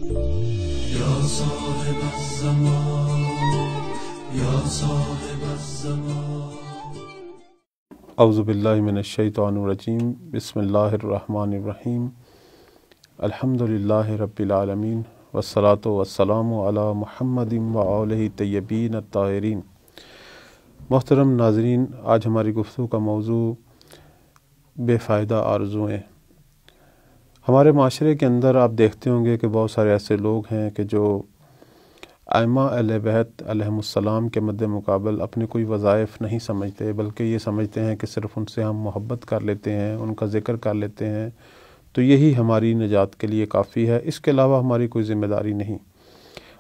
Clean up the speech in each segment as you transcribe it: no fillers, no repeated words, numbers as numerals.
یا صاحب الزمان یا صاحب الزمان۔ اعوذ باللہ من الشیطان الرجیم، بسم اللہ الرحمن الرحیم، الحمدللہ رب العالمین، والصلاة والسلام علی محمد وآلہ طیبین الطاہرین۔ محترم ناظرین، آج ہماری گفتگو کا موضوع بے فائدہ آرزوئیں۔ ہمارے معاشرے کے اندر آپ دیکھتے ہوں گے کہ بہت سارے ایسے لوگ ہیں کہ جو ائمہ اہل بیت علیہم السلام کے مد مقابل اپنے کوئی وظائف نہیں سمجھتے، بلکہ یہ سمجھتے ہیں کہ صرف ان سے ہم محبت کر لیتے ہیں، ان کا ذکر کر لیتے ہیں تو یہی ہماری نجات کے لیے کافی ہے، اس کے علاوہ ہماری کوئی ذمہ داری نہیں۔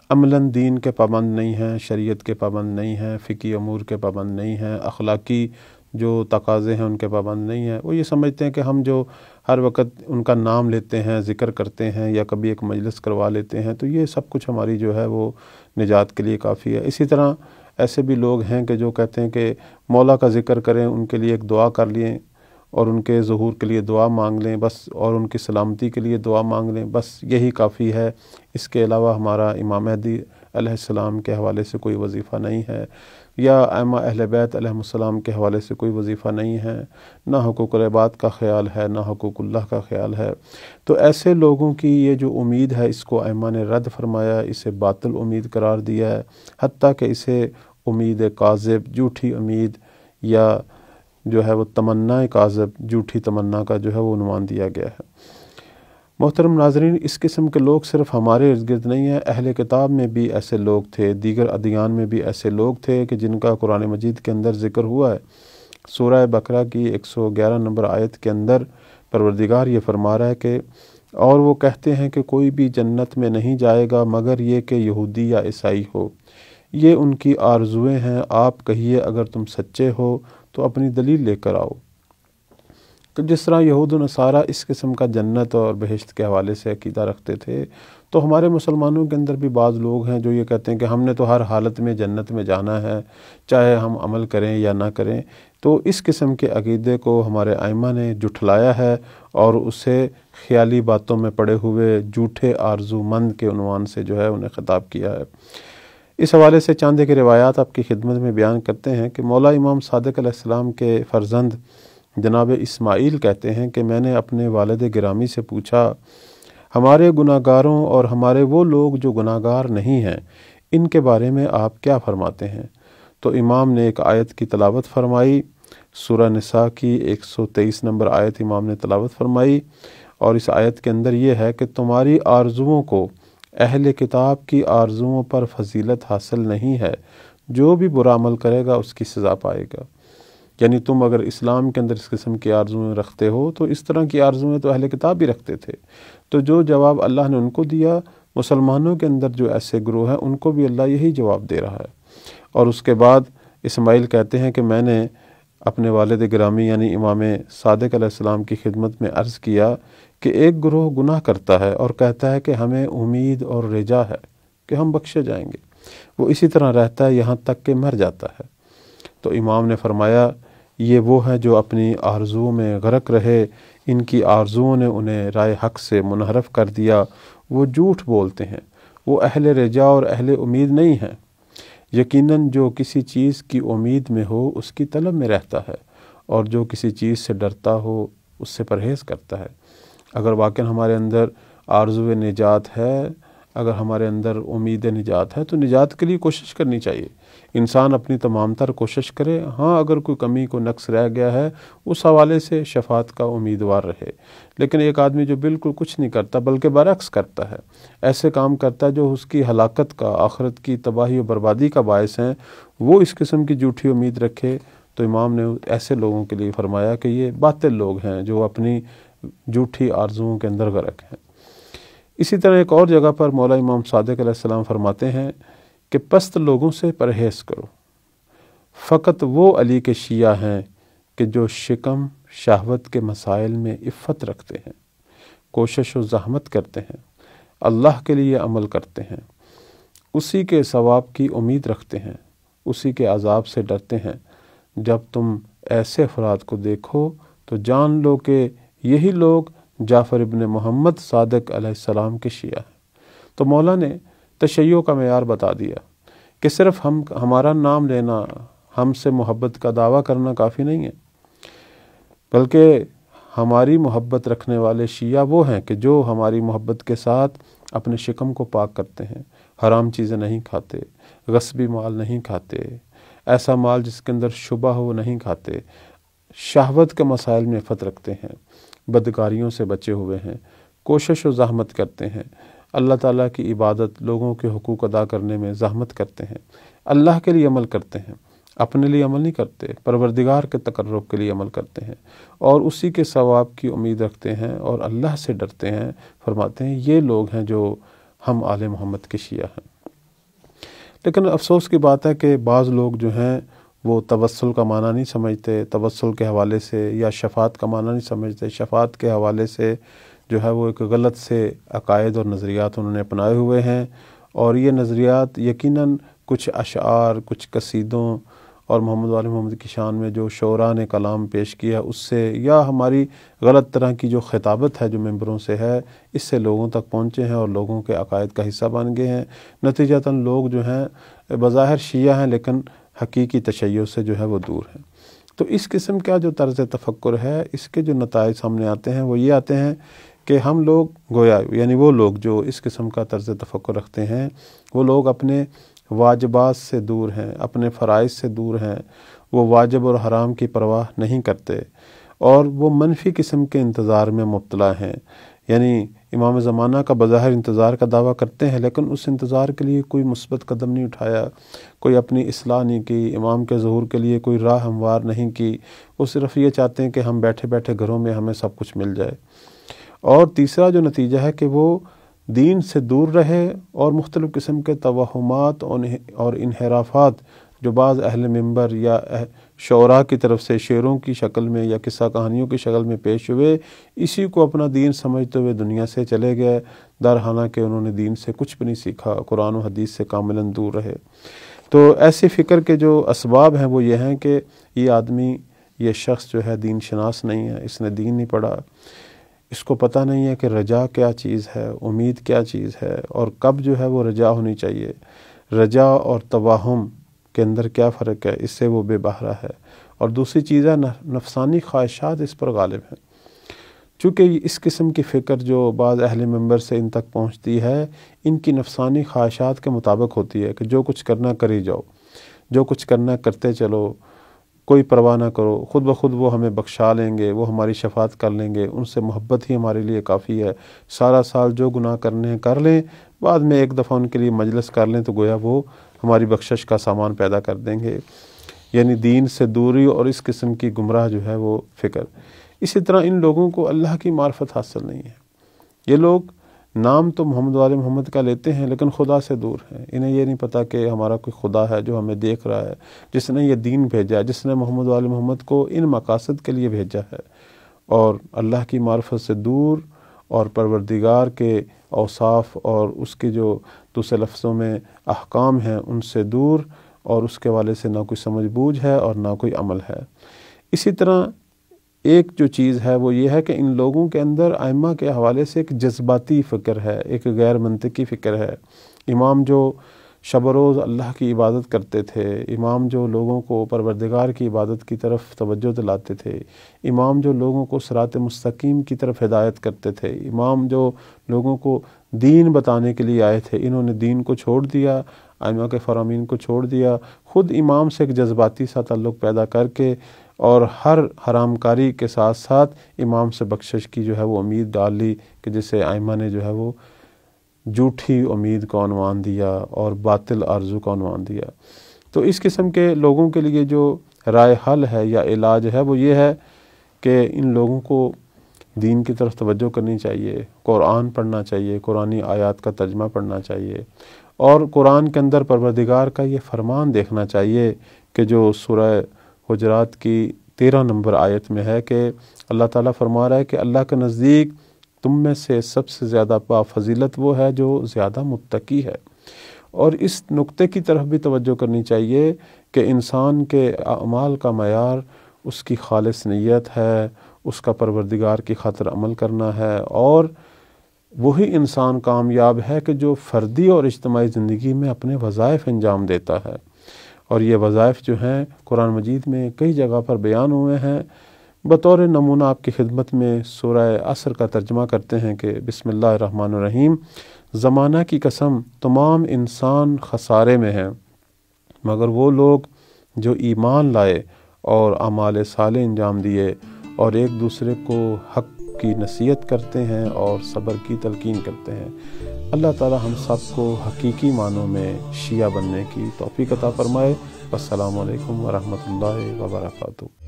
عملاً دین کے پابند نہیں ہیں، شریعت کے پابند نہیں ہیں، فقہی امور کے پابند نہیں ہیں، اخلاقی جو تقاضے ہیں ان کے پابند نہیں ہیں۔ وہ یہ سمجھتے ہیں کہ ہم جو ہر وقت ان کا نام لیتے ہیں، ذکر کرتے ہیں یا کبھی ایک مجلس کروا لیتے ہیں تو یہ سب کچھ ہماری جو ہے وہ نجات کے لیے کافی ہے۔ اسی طرح ایسے بھی لوگ ہیں کہ جو کہتے ہیں کہ مولا کا ذکر کریں، ان کے لیے ایک دعا کر لیں اور ان کے ظہور کے لیے دعا مانگ لیں بس، اور ان کی سلامتی کے لیے دعا مانگ لیں بس، یہی کافی ہے۔ اس کے علاوہ ہمارا امام مہدی علیہ السلام کے حوالے سے کوئی وظیفہ نہیں ہے، یا ائمہ اہل بیت علیہم السلام کے حوالے سے کوئی وظیفہ نہیں ہے، نہ حقوق العباد کا خیال ہے، نہ حقوق اللہ کا خیال ہے۔ تو ایسے لوگوں کی یہ جو امید ہے، اس کو ائمہ نے رد فرمایا، اسے باطل امید قرار دیا ہے، حتیٰ کہ اسے امید کاذب، جھوٹی امید، یا جو ہے وہ تمنا کاذب، جھوٹی تمنا کا جو ہے وہ عنوان دیا گیا ہے۔ محترم ناظرین، اس قسم کے لوگ صرف ہمارے ارد گرد نہیں ہیں، اہل کتاب میں بھی ایسے لوگ تھے، دیگر ادیان میں بھی ایسے لوگ تھے کہ جن کا قرآن مجید کے اندر ذکر ہوا ہے۔ سورہ بقرہ کی 111 نمبر آیت کے اندر پروردگار یہ فرما رہا ہے کہ اور وہ کہتے ہیں کہ کوئی بھی جنت میں نہیں جائے گا مگر یہ کہ یہودی یا عیسائی ہو، یہ ان کی آرزویں ہیں، آپ کہیے اگر تم سچے ہو تو اپنی دلیل لے کر آؤ۔ کہ جس طرح یہود و نصارہ اس قسم کا جنت اور بہشت کے حوالے سے عقیدہ رکھتے تھے، تو ہمارے مسلمانوں کے اندر بھی بعض لوگ ہیں جو یہ کہتے ہیں کہ ہم نے تو ہر حالت میں جنت میں جانا ہے، چاہے ہم عمل کریں یا نہ کریں۔ تو اس قسم کے عقیدے کو ہمارے ائمہ نے جھٹلایا ہے اور اسے خیالی باتوں میں پڑے ہوئے جھوٹے آرزو مند کے عنوان سے جو ہے انہیں خطاب کیا ہے۔ اس حوالے سے چند ایک روایات آپ کی خدمت میں بیان کرتے ہیں کہ مولا امام صادق علیہ السلام کے فرزند جناب اسماعیل کہتے ہیں کہ میں نے اپنے والد گرامی سے پوچھا، ہمارے گناہ گاروں اور ہمارے وہ لوگ جو گناہ گار نہیں ہیں، ان کے بارے میں آپ کیا فرماتے ہیں؟ تو امام نے ایک آیت کی تلاوت فرمائی، سورہ نساء کی 123 نمبر آیت امام نے تلاوت فرمائی، اور اس آیت کے اندر یہ ہے کہ تمہاری آرزوؤں کو اہل کتاب کی آرزوؤں پر فضیلت حاصل نہیں ہے، جو بھی برا عمل کرے گا اس کی سزا پائے گا۔ یعنی تم اگر اسلام کے اندر اس قسم کی آرزویں رکھتے ہو تو اس طرح کی آرزویں تو اہل کتاب بھی رکھتے تھے۔ تو جو جواب اللہ نے ان کو دیا، مسلمانوں کے اندر جو ایسے گروہ ہیں ان کو بھی اللہ یہی جواب دے رہا ہے۔ اور اس کے بعد اسماعیل کہتے ہیں کہ میں نے اپنے والد گرامی یعنی امام صادق علیہ السلام کی خدمت میں عرض کیا کہ ایک گروہ گناہ کرتا ہے اور کہتا ہے کہ ہمیں امید اور رجا ہے کہ ہم بخشے جائیں گے، وہ اسی طرح رہتا ہے یہاں تک کہ مر جاتا ہے۔ تو امام نے فرمایا یہ وہ ہیں جو اپنی آرزوؤں میں غرق رہے، ان کی آرزوؤں نے انہیں رائے حق سے منحرف کر دیا، وہ جھوٹ بولتے ہیں، وہ اہل رجا اور اہل امید نہیں ہیں۔ یقیناً جو کسی چیز کی امید میں ہو اس کی طلب میں رہتا ہے، اور جو کسی چیز سے ڈرتا ہو اس سے پرہیز کرتا ہے۔ اگر واقعاً ہمارے اندر آرزو نجات ہے، اگر ہمارے اندر امید نجات ہے تو نجات کے لیے کوشش کرنی چاہیے۔ انسان اپنی تمام تر کوشش کرے، ہاں اگر کوئی کمی کو نقص رہ گیا ہے اس حوالے سے شفاعت کا امیدوار رہے۔ لیکن ایک آدمی جو بالکل کچھ نہیں کرتا بلکہ برعکس کرتا ہے، ایسے کام کرتا ہے جو اس کی ہلاکت کا، آخرت کی تباہی و بربادی کا باعث ہیں، وہ اس قسم کی جھوٹی امید رکھے، تو امام نے ایسے لوگوں کے لیے فرمایا کہ یہ باطل لوگ ہیں جو اپنی جھوٹی آرزوؤں کے اندر غرق ہیں۔ اسی طرح ایک اور جگہ پر مولا امام صادق علیہ السلام فرماتے ہیں کہ پست لوگوں سے پرہیز کرو، فقط وہ علی کے شیعہ ہیں کہ جو شکم شہوت کے مسائل میں عفت رکھتے ہیں، کوشش و زحمت کرتے ہیں، اللہ کے لیے عمل کرتے ہیں، اسی کے ثواب کی امید رکھتے ہیں، اسی کے عذاب سے ڈرتے ہیں۔ جب تم ایسے افراد کو دیکھو تو جان لو کہ یہی لوگ جعفر ابن محمد صادق علیہ السلام کے شیعہ ہیں۔ تو مولا نے تشیع کا معیار بتا دیا کہ صرف ہمارا نام لینا، ہم سے محبت کا دعویٰ کرنا کافی نہیں ہے، بلکہ ہماری محبت رکھنے والے شیعہ وہ ہیں کہ جو ہماری محبت کے ساتھ اپنے شکم کو پاک کرتے ہیں، حرام چیزیں نہیں کھاتے، غصبی مال نہیں کھاتے، ایسا مال جس کے اندر شبہ ہو وہ نہیں کھاتے، شہوت کے مسائل میں عفت رکھتے ہیں، بدکاریوں سے بچے ہوئے ہیں، کوشش و زحمت کرتے ہیں، اللہ تعالیٰ کی عبادت، لوگوں کے حقوق ادا کرنے میں زحمت کرتے ہیں، اللہ کے لیے عمل کرتے ہیں، اپنے لیے عمل نہیں کرتے، پروردگار کے تقرب کے لیے عمل کرتے ہیں اور اسی کے ثواب کی امید رکھتے ہیں اور اللہ سے ڈرتے ہیں۔ فرماتے ہیں یہ لوگ ہیں جو ہم آل محمد کے شیعہ ہیں۔ لیکن افسوس کی بات ہے کہ بعض لوگ جو ہیں وہ توسل کا معنی نہیں سمجھتے، توسل کے حوالے سے، یا شفاعت کا معنی نہیں سمجھتے، شفاعت کے حوالے سے جو ہے وہ ایک غلط سے عقائد اور نظریات انہوں نے اپنائے ہوئے ہیں، اور یہ نظریات یقیناً کچھ اشعار، کچھ قصیدوں اور محمد وال محمد کی شان میں جو شعراء نے کلام پیش کیا اس سے، یا ہماری غلط طرح کی جو خطابت ہے جو ممبروں سے ہے، اس سے لوگوں تک پہنچے ہیں اور لوگوں کے عقائد کا حصہ بن گئے ہیں۔ نتیجتاً لوگ جو ہیں بظاہر شیعہ ہیں لیکن حقیقی تشیع سے جو ہے وہ دور ہیں۔ تو اس قسم کا جو طرز تفکر ہے، اس کے جو نتائج سامنے آتے ہیں وہ یہ آتے ہیں کہ ہم لوگ گویا، یعنی وہ لوگ جو اس قسم کا طرز تفکر رکھتے ہیں، وہ لوگ اپنے واجبات سے دور ہیں، اپنے فرائض سے دور ہیں، وہ واجب اور حرام کی پرواہ نہیں کرتے اور وہ منفی قسم کے انتظار میں مبتلا ہیں۔ یعنی امام زمانہ کا بظاہر انتظار کا دعویٰ کرتے ہیں لیکن اس انتظار کے لیے کوئی مثبت قدم نہیں اٹھایا، کوئی اپنی اصلاح نہیں کی، امام کے ظہور کے لیے کوئی راہ ہموار نہیں کی، وہ صرف یہ چاہتے ہیں کہ ہم بیٹھے بیٹھے گھروں میں ہمیں سب کچھ مل جائے۔ اور تیسرا جو نتیجہ ہے کہ وہ دین سے دور رہے اور مختلف قسم کے توہمات اور انحرافات جو بعض اہل منبر یا شعراء کی طرف سے شعروں کی شکل میں یا قصہ کہانیوں کی شکل میں پیش ہوئے، اسی کو اپنا دین سمجھتے ہوئے دنیا سے چلے گئے، حالانکہ انہوں نے دین سے کچھ بھی نہیں سیکھا، قرآن و حدیث سے کاملاً دور رہے۔ تو ایسی فکر کے جو اسباب ہیں وہ یہ ہیں کہ یہ آدمی، یہ شخص جو ہے دین شناس نہیں ہے، اس نے دین نہیں پڑھا، اس کو پتہ نہیں ہے کہ رجا کیا چیز ہے، امید کیا چیز ہے، اور کب جو ہے وہ رجا ہونی چاہیے، رجا اور توہم کے اندر کیا فرق ہے، اس سے وہ بے بہرہ ہے۔ اور دوسری چیز ہے نفسانی خواہشات اس پر غالب ہیں۔ چونکہ اس قسم کی فکر جو بعض اہل منبر سے ان تک پہنچتی ہے، ان کی نفسانی خواہشات کے مطابق ہوتی ہے کہ جو کچھ کرنا کری جاؤ، جو کچھ کرنا کرتے چلو، کوئی پرواہ نہ کرو، خود بخود وہ ہمیں بخشا لیں گے، وہ ہماری شفاعت کر لیں گے، ان سے محبت ہی ہمارے لیے کافی ہے، سارا سال جو گناہ کرنے ہیں کر لیں، بعد میں ایک دفعہ ان کے لیے مجلس کر لیں تو گویا وہ ہماری بخشش کا سامان پیدا کر دیں گے۔ یعنی دین سے دوری اور اس قسم کی گمراہ جو ہے وہ فکر۔ اسی طرح ان لوگوں کو اللہ کی معرفت حاصل نہیں ہے۔ یہ لوگ نام تو محمد وال محمد کا لیتے ہیں لیکن خدا سے دور ہیں، انہیں یہ نہیں پتہ کہ ہمارا کوئی خدا ہے جو ہمیں دیکھ رہا ہے، جس نے یہ دین بھیجا ہے، جس نے محمد وال محمد کو ان مقاصد کے لیے بھیجا ہے، اور اللہ کی معرفت سے دور اور پروردگار کے اوصاف اور اس کے جو دوسرے لفظوں میں احکام ہیں ان سے دور، اور اس کے والے سے نہ کوئی سمجھ بوجھ ہے اور نہ کوئی عمل ہے۔ اسی طرح ایک جو چیز ہے وہ یہ ہے کہ ان لوگوں کے اندر ائمہ کے حوالے سے ایک جذباتی فکر ہے، ایک غیر منطقی فکر ہے۔ امام جو شب و روز اللہ کی عبادت کرتے تھے، امام جو لوگوں کو پروردگار کی عبادت کی طرف توجہ دلاتے تھے، امام جو لوگوں کو صراط مستقیم کی طرف ہدایت کرتے تھے، امام جو لوگوں کو دین بتانے کے لیے آئے تھے، انہوں نے دین کو چھوڑ دیا، ائمہ کے فرامین کو چھوڑ دیا، خود امام سے ایک جذباتی سا تعلق پیدا کر کے اور ہر حرام کاری کے ساتھ ساتھ امام سے بخشش کی جو ہے وہ امید ڈال لی، کہ جسے ائمہ نے جو ہے وہ جھوٹی امید کو عنوان دیا اور باطل آرزو کا عنوان دیا۔ تو اس قسم کے لوگوں کے لیے جو رائے حل ہے یا علاج ہے وہ یہ ہے کہ ان لوگوں کو دین کی طرف توجہ کرنی چاہیے، قرآن پڑھنا چاہیے، قرآنی آیات کا ترجمہ پڑھنا چاہیے، اور قرآن کے اندر پروردگار کا یہ فرمان دیکھنا چاہیے کہ جو سورہ حجرات کی 13 نمبر آیت میں ہے کہ اللہ تعالیٰ فرما رہا ہے کہ اللہ کے نزدیک تم میں سے سب سے زیادہ فضیلت وہ ہے جو زیادہ متقی ہے۔ اور اس نقطے کی طرف بھی توجہ کرنی چاہیے کہ انسان کے اعمال کا معیار اس کی خالص نیت ہے، اس کا پروردگار کی خاطر عمل کرنا ہے، اور وہی انسان کامیاب ہے کہ جو فردی اور اجتماعی زندگی میں اپنے وظائف انجام دیتا ہے۔ اور یہ وظائف جو ہیں قرآن مجید میں کئی جگہ پر بیان ہوئے ہیں۔ بطور نمونہ آپ کی خدمت میں سورہ عصر کا ترجمہ کرتے ہیں کہ بسم اللہ الرحمن الرحیم، زمانہ کی قسم تمام انسان خسارے میں ہیں مگر وہ لوگ جو ایمان لائے اور اعمال صالح انجام دیے اور ایک دوسرے کو حق کی نصیحت کرتے ہیں اور صبر کی تلقین کرتے ہیں۔ اللہ تعالی ہم سب کو حقیقی معنوں میں شیعہ بننے کی توفیق عطا فرمائے۔ السلام علیکم ورحمۃ اللہ وبرکاتہ۔